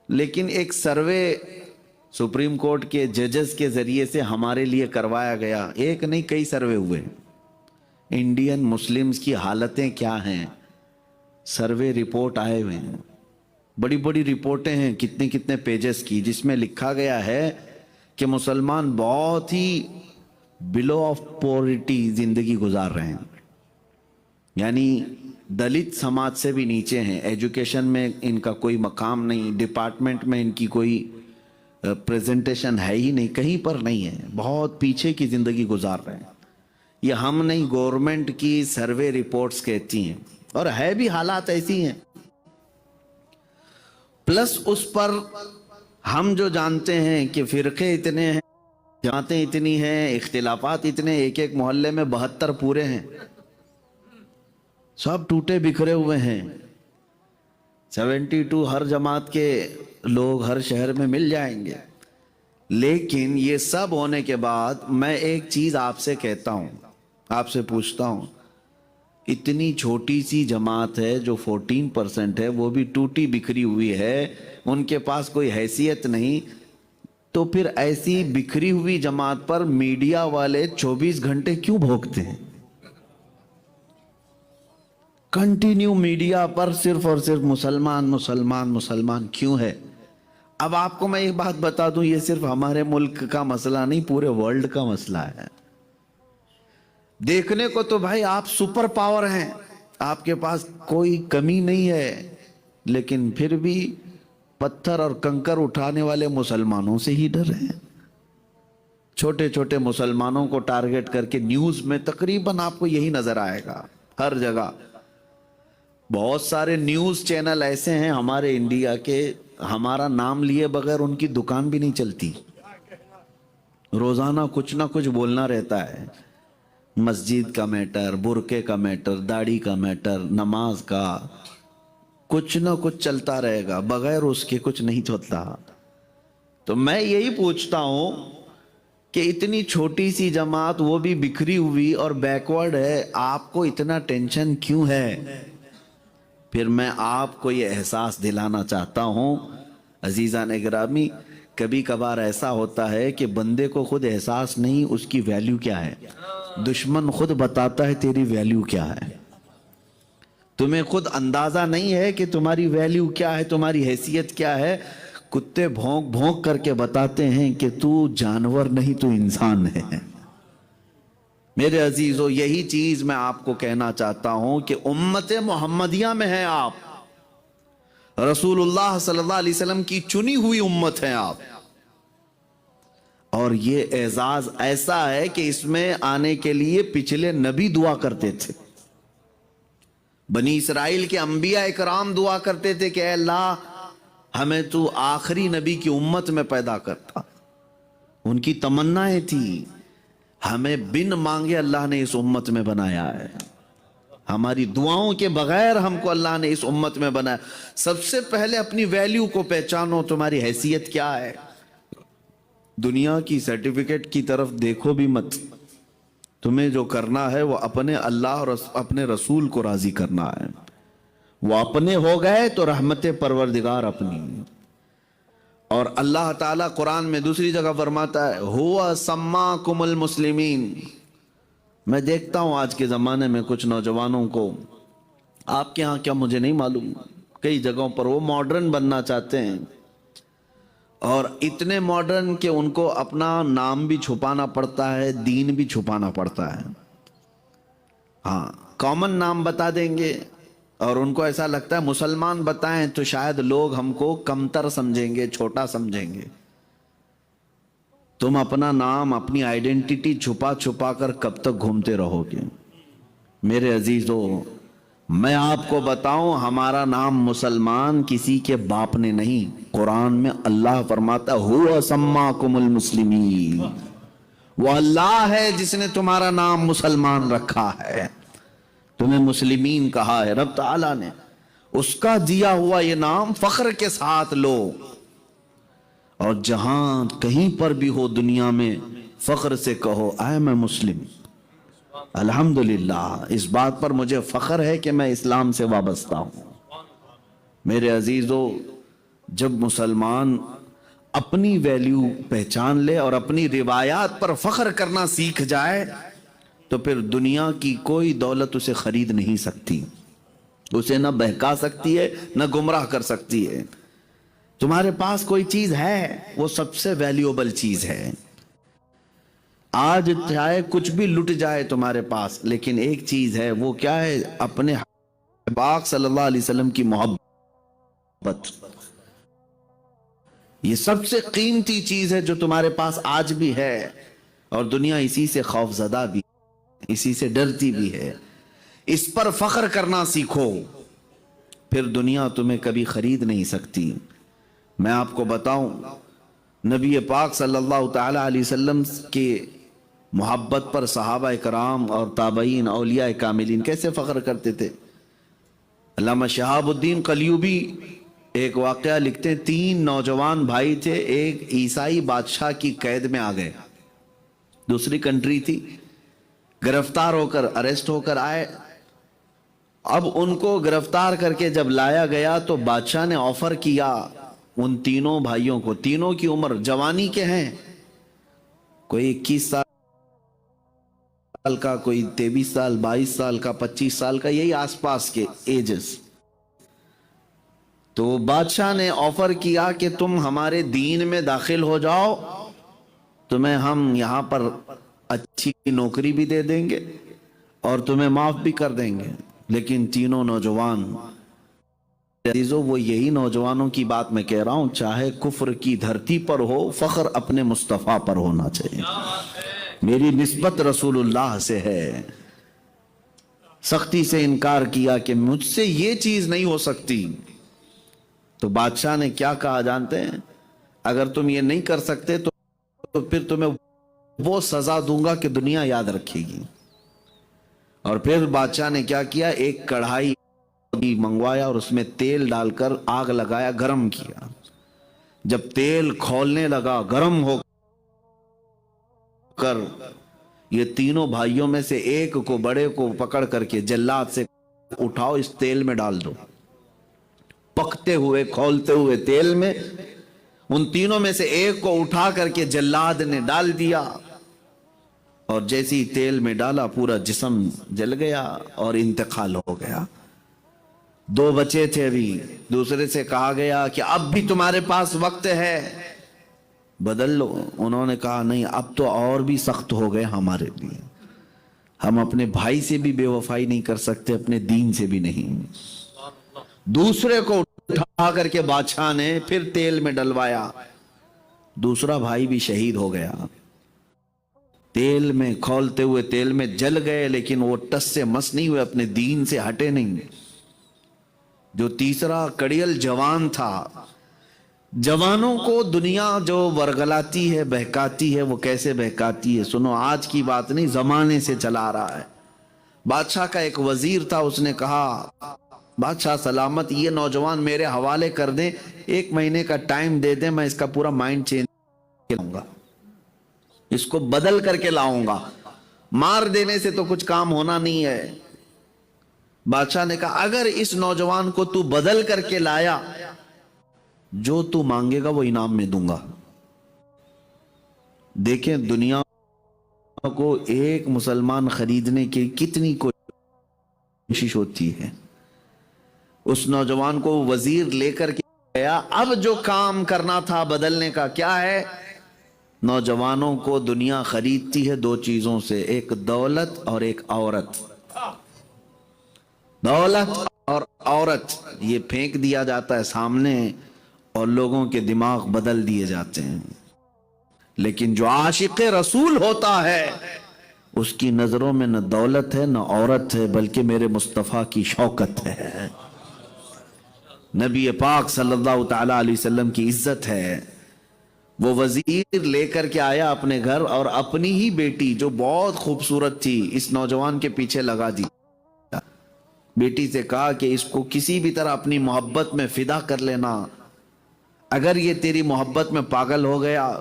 لیکن ایک survey supreme court کے ججز کے ذریعے سے ہمارے لیے کروایا گیا، ایک نہیں کئی سروے ہوئے، انڈین مسلمز کی حالتیں کیا ہیں، سروے رپورٹ آئے ہوئے ہیں، بڑی بڑی رپورٹیں ہیں کتنے کتنے پیجز کی، جس میں لکھا گیا ہے کہ مسلمان بہت ہی بلو آف پورٹی زندگی گزار رہے ہیں، یعنی دلت سماج سے بھی نیچے ہیں، ایجوکیشن میں ان کا کوئی مقام نہیں، ڈپارٹمنٹ میں ان کی کوئی پریزنٹیشن ہے ہی نہیں، کہیں پر نہیں ہے، بہت پیچھے کی زندگی گزار رہے ہیں۔ یہ ہم نہیں، گورنمنٹ کی سروے رپورٹس کہتی ہیں، اور ہے بھی حالات ایسی ہیں۔ پلس اس پر ہم جو جانتے ہیں کہ فرقے اتنے ہیں، جماعتیں اتنی ہیں، اختلافات اتنے، ایک ایک محلے میں 72 پورے ہیں، سب ٹوٹے بکھرے ہوئے ہیں، 72 ہر جماعت کے لوگ ہر شہر میں مل جائیں گے۔ لیکن یہ سب ہونے کے بعد میں ایک چیز آپ سے کہتا ہوں، آپ سے پوچھتا ہوں، اتنی چھوٹی سی جماعت ہے جو 14% ہے، وہ بھی ٹوٹی بکھری ہوئی ہے، ان کے پاس کوئی حیثیت نہیں، تو پھر ایسی بکھری ہوئی جماعت پر میڈیا والے 24 گھنٹے کیوں بھوکتے ہیں؟ کنٹینیو میڈیا پر صرف اور صرف مسلمان مسلمان مسلمان کیوں ہے؟ اب آپ کو میں ایک بات بتا دوں، یہ صرف ہمارے ملک کا مسئلہ نہیں، پورے ورلڈ کا مسئلہ ہے۔ دیکھنے کو تو بھائی آپ سپر پاور ہیں، آپ کے پاس کوئی کمی نہیں ہے، لیکن پھر بھی پتھر اور کنکر اٹھانے والے مسلمانوں سے ہی ڈر ہیں۔ چھوٹے چھوٹے مسلمانوں کو ٹارگٹ کر کے نیوز میں تقریباً آپ کو یہی نظر آئے گا، ہر جگہ بہت سارے نیوز چینل ایسے ہیں ہمارے انڈیا کے، ہمارا نام لیے بغیر ان کی دکان بھی نہیں چلتی، روزانہ کچھ نہ کچھ بولنا رہتا ہے، مسجد کا میٹر، برقعے کا میٹر، داڑھی کا میٹر، نماز کا، کچھ نہ کچھ چلتا رہے گا، بغیر اس کے کچھ نہیں چلتا۔ تو میں یہی پوچھتا ہوں کہ اتنی چھوٹی سی جماعت، وہ بھی بکھری ہوئی اور بیکورڈ ہے، آپ کو اتنا ٹینشن کیوں ہے؟ پھر میں آپ کو یہ احساس دلانا چاہتا ہوں عزیزان گرامی، کبھی کبھار ایسا ہوتا ہے کہ بندے کو خود احساس نہیں اس کی ویلیو کیا ہے، دشمن خود بتاتا ہے تیری ویلیو کیا ہے، تمہیں خود اندازہ نہیں ہے کہ تمہاری ویلیو کیا ہے، تمہاری حیثیت کیا ہے، کتے بھونک بھونک کر کے بتاتے ہیں کہ تو جانور نہیں، تو انسان ہے۔ میرے عزیزو، یہی چیز میں آپ کو کہنا چاہتا ہوں کہ امت محمدیہ میں ہیں آپ، رسول اللہ صلی اللہ علیہ وسلم کی چنی ہوئی امت ہیں آپ، اور یہ اعزاز ایسا ہے کہ اس میں آنے کے لیے پچھلے نبی دعا کرتے تھے، بنی اسرائیل کے انبیاء اکرام دعا کرتے تھے کہ اے اللہ ہمیں تو آخری نبی کی امت میں پیدا کرتا، ان کی تمنائیں تھی، ہمیں بن مانگے اللہ نے اس امت میں بنایا ہے، ہماری دعاؤں کے بغیر ہم کو اللہ نے اس امت میں بنایا۔ سب سے پہلے اپنی ویلیو کو پہچانو، تمہاری حیثیت کیا ہے، دنیا کی سرٹیفکیٹ کی طرف دیکھو بھی مت، تمہیں جو کرنا ہے وہ اپنے اللہ اور اپنے رسول کو راضی کرنا ہے، وہ اپنے ہو گئے تو رحمت پروردگار اپنی۔ اور اللہ تعالیٰ قرآن میں دوسری جگہ فرماتا ہے ہوا سماکم المسلمین۔ میں دیکھتا ہوں آج کے زمانے میں کچھ نوجوانوں کو، آپ کے ہاں کیا مجھے نہیں معلوم، کئی جگہوں پر وہ ماڈرن بننا چاہتے ہیں، اور اتنے ماڈرن کہ ان کو اپنا نام بھی چھپانا پڑتا ہے، دین بھی چھپانا پڑتا ہے۔ ہاں، کامن نام بتا دیں گے، اور ان کو ایسا لگتا ہے مسلمان بتائیں تو شاید لوگ ہم کو کمتر سمجھیں گے، چھوٹا سمجھیں گے۔ تم اپنا نام، اپنی آئیڈینٹی چھپا چھپا کر کب تک گھومتے رہو گے؟ میرے عزیزو، میں آپ کو بتاؤں، ہمارا نام مسلمان کسی کے باپ نے نہیں، قرآن میں اللہ فرماتا ہوا سماکم المسلمین، وہ اللہ ہے جس نے تمہارا نام مسلمان رکھا ہے، تمہیں مسلمین کہا ہے رب تعالیٰ نے، اس کا دیا ہوا یہ نام فخر کے ساتھ لو، اور جہاں کہیں پر بھی ہو دنیا میں فخر سے کہو آئی ایم اے مسلم، الحمدللہ، اس بات پر مجھے فخر ہے کہ میں اسلام سے وابستہ ہوں۔ میرے عزیزو، جب مسلمان اپنی ویلیو پہچان لے اور اپنی روایات پر فخر کرنا سیکھ جائے تو پھر دنیا کی کوئی دولت اسے خرید نہیں سکتی، اسے نہ بہکا سکتی ہے نہ گمراہ کر سکتی ہے۔ تمہارے پاس کوئی چیز ہے، وہ سب سے ویلیوبل چیز ہے۔ آج چاہے کچھ بھی لٹ جائے تمہارے پاس، لیکن ایک چیز ہے، وہ کیا ہے؟ اپنے پاک صلی اللہ علیہ وسلم کی محبت۔ یہ سب سے قیمتی چیز ہے جو تمہارے پاس آج بھی ہے، اور دنیا اسی سے خوف زدہ بھی، اسی سے ڈرتی بھی ہے۔ اس پر فخر کرنا سیکھو، پھر دنیا تمہیں کبھی خرید نہیں سکتی۔ میں آپ کو بتاؤں، نبی پاک صلی اللہ تعالی علیہ وسلم کے محبت پر صحابہ کرام اور تابعین، اولیاء کاملین کیسے فخر کرتے تھے۔ علامہ شہاب الدین قلیوبی ایک واقعہ لکھتے ہیں، 3 نوجوان بھائی تھے، ایک عیسائی بادشاہ کی قید میں آ گئے، دوسری کنٹری تھی، گرفتار ہو کر، اریسٹ ہو کر آئے۔ اب ان کو گرفتار کر کے جب لایا گیا تو بادشاہ نے آفر کیا ان تینوں بھائیوں کو، تینوں کی عمر جوانی کے ہیں، کوئی 21 سال کا، کوئی 23 سال، 22 سال کا، 25 سال کا، یہی آس پاس کے ایجز۔ تو بادشاہ نے آفر کیا کہ تم ہمارے دین میں داخل ہو جاؤ، تمہیں ہم یہاں پر اچھی نوکری بھی دے دیں گے اور تمہیں معاف بھی کر دیں گے۔ لیکن تینوں نوجوان، عزیزو، وہ یہی نوجوانوں کی بات میں کہہ رہا ہوں، چاہے کفر کی دھرتی پر ہو، فخر اپنے مصطفیٰ پر ہونا چاہیے۔ میری نسبت رسول اللہ سے ہے۔ سختی سے انکار کیا کہ مجھ سے یہ چیز نہیں ہو سکتی۔ تو بادشاہ نے کیا کہا جانتے ہیں؟ اگر تم یہ نہیں کر سکتے تو پھر تمہیں وہ سزا دوں گا کہ دنیا یاد رکھے گی۔ اور پھر بادشاہ نے کیا کیا؟ ایک کڑھائی منگوایا اور اس میں تیل ڈال کر آگ لگایا، گرم کیا۔ جب تیل کھولنے لگا، گرم ہو کر یہ تینوں بھائیوں میں سے ایک کو، بڑے کو پکڑ کر کے جلاد سے اٹھاؤ، اس تیل میں ڈال دو۔ پکتے ہوئے، کھولتے ہوئے تیل میں ان تینوں میں سے ایک کو اٹھا کر کے جلاد نے ڈال دیا، اور جیسی تیل میں ڈالا پورا جسم جل گیا اور انتقال ہو گیا۔ 2 بچے تھے، ابھی دوسرے سے کہا گیا کہ اب بھی تمہارے پاس وقت ہے، بدل لو۔ انہوں نے کہا نہیں، اب تو اور بھی سخت ہو گئے ہمارے لیے، ہم اپنے بھائی سے بھی بے وفائی نہیں کر سکتے، اپنے دین سے بھی نہیں۔ دوسرے کو اٹھا کر کے بادشاہ نے پھر تیل میں ڈلوایا، دوسرا بھائی بھی شہید ہو گیا۔ تیل میں، کھولتے ہوئے تیل میں جل گئے، لیکن وہ ٹس سے مس نہیں ہوئے، اپنے دین سے ہٹے نہیں۔ جو تیسرا کڑیل جوان تھا، جوانوں کو دنیا جو ورگلاتی ہے، بہکاتی ہے، وہ کیسے بہکاتی ہے سنو، آج کی بات نہیں، زمانے سے چلا رہا ہے۔ بادشاہ کا ایک وزیر تھا، اس نے کہا بادشاہ سلامت، یہ نوجوان میرے حوالے کر دیں، 1 مہینے کا ٹائم دے دیں، میں اس کا پورا مائنڈ چینج کروں گا، اس کو بدل کر کے لاؤں گا، مار دینے سے تو کچھ کام ہونا نہیں ہے۔ بادشاہ نے کہا اگر اس نوجوان کو تو بدل کر کے لایا، جو تو مانگے گا وہ انعام میں دوں گا۔ دیکھیں دنیا کو ایک مسلمان خریدنے کی کتنی کوشش ہوتی ہے۔ اس نوجوان کو وزیر لے کر کے گیا، اب جو کام کرنا تھا بدلنے کا کیا ہے؟ نوجوانوں کو دنیا خریدتی ہے 2 چیزوں سے، ایک دولت اور ایک عورت۔ دولت اور عورت یہ پھینک دیا جاتا ہے سامنے اور لوگوں کے دماغ بدل دیے جاتے ہیں، لیکن جو عاشق رسول ہوتا ہے اس کی نظروں میں نہ دولت ہے نہ عورت ہے، بلکہ میرے مصطفیٰ کی شوکت ہے، نبی پاک صلی اللہ تعالی علیہ وسلم کی عزت ہے۔ وہ وزیر لے کر کے آیا اپنے گھر، اور اپنی ہی بیٹی جو بہت خوبصورت تھی اس نوجوان کے پیچھے لگا دی۔ بیٹی سے کہا کہ اس کو کسی بھی طرح اپنی محبت میں فدا کر لینا، اگر یہ تیری محبت میں پاگل ہو گیا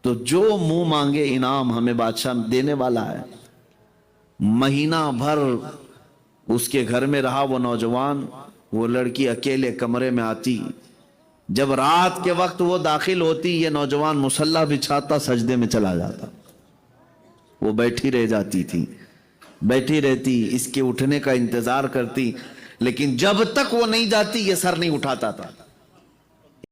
تو جو منہ مانگے انعام ہمیں بادشاہ دینے والا ہے۔ مہینہ بھر اس کے گھر میں رہا وہ نوجوان، وہ لڑکی اکیلے کمرے میں آتی، جب رات کے وقت وہ داخل ہوتی یہ نوجوان مصلی بچھاتا سجدے میں چلا جاتا، وہ بیٹھی رہ جاتی تھی، بیٹھی رہتی، اس کے اٹھنے کا انتظار کرتی، لیکن جب تک وہ نہیں جاتی یہ سر نہیں اٹھاتا تھا۔